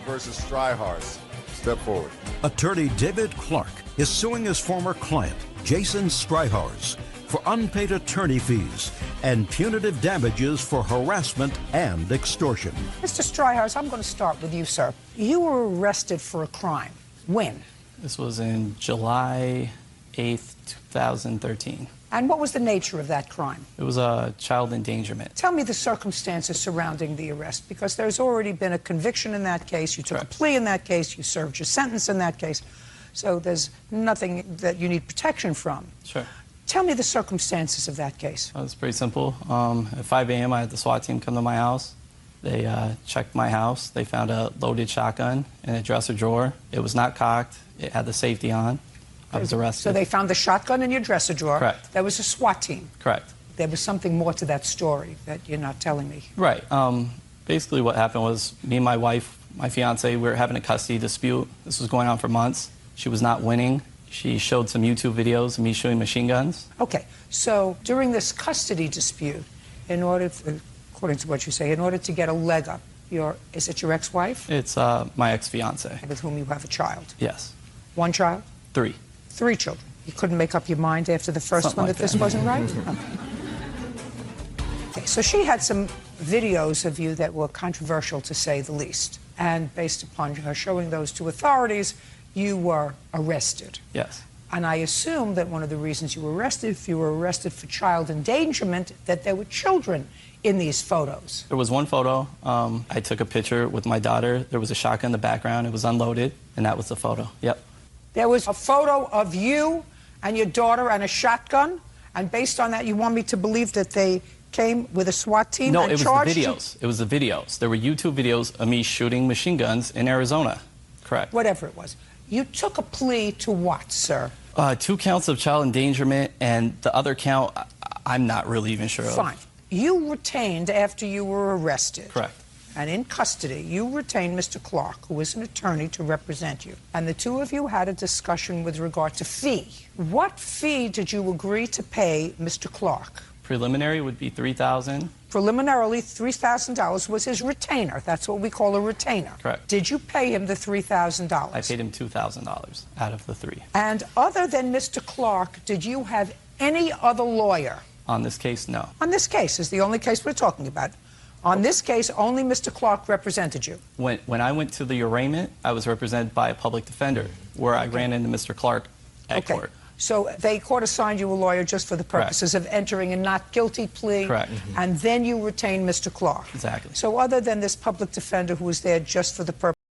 versus Stryhars. Step forward. Attorney David Clark is suing his former client, Jason Stryhars, for unpaid attorney fees and punitive damages for harassment and extortion. Mr. Stryhars, I'm going to start with you, sir. You were arrested for a crime. When? This was in July 8th, 2013. And what was the nature of that crime? It was a child endangerment. Tell me the circumstances surrounding the arrest, because there's already been a conviction in that case. You took Correct. a plea in that case. You served your sentence in that case. So there's nothing that you need protection from. Sure. Tell me the circumstances of that case. It was pretty simple. At 5 a.m., I had the SWAT team come to my house. They checked my house. They found a loaded shotgun in a dresser drawer. It was not cocked. It had the safety on. I was arrested. So they found the shotgun in your dresser drawer. Correct. There was a SWAT team. Correct. There was something more to that story that you're not telling me. Right. Basically what happened was me and my wife, my fiance, we were having a custody dispute. This was going on for months. She was not winning. She showed some YouTube videos of me shooting machine guns. Okay, so during this custody dispute, in order, according to what you say, in order to get a leg up, is it your ex-wife? It's my ex-fiance. With whom you have a child? Yes. One child? 3. 3 children. You couldn't make up your mind after the first Something one like that this that. wasn't right? Okay, so she had some videos of you that were controversial, to say the least. And based upon her showing those to authorities, you were arrested. Yes. And I assume that one of the reasons you were arrested, if you were arrested for child endangerment, that there were children in these photos. There was one photo. I took a picture with my daughter. There was a shotgun in the background. It was unloaded, and that was the photo. Yep. There was a photo of you and your daughter and a shotgun, and based on that, you want me to believe that they came with a SWAT team No, and it was charged the you? videos. It was the videos. There were YouTube videos of me shooting machine guns in Arizona. Correct. Whatever it was. You took a plea to what, sir? 2 counts of child endangerment, and the other count, I'm not really even sure of. Fine. You retained, after you were arrested. Correct. And in custody, you retained Mr. Clark, who is an attorney, to represent you. And the two of you had a discussion with regard to fee. What fee did you agree to pay Mr. Clark? Preliminary would be $3,000. Preliminarily, $3,000 was his retainer. That's what we call a retainer. Correct. Did you pay him the $3,000? I paid him $2,000 out of the 3. And other than Mr. Clark, did you have any other lawyer? On this case, no. On this case is the only case we're talking about. On this case, only Mr. Clark represented you. When I went to the arraignment, I was represented by a public defender, where I ran into Mr. Clark at court. So the court assigned you a lawyer just for the purposes of entering a not guilty plea. Correct. And then you retained Mr. Clark. Exactly. So other than this public defender who was there just for the purpose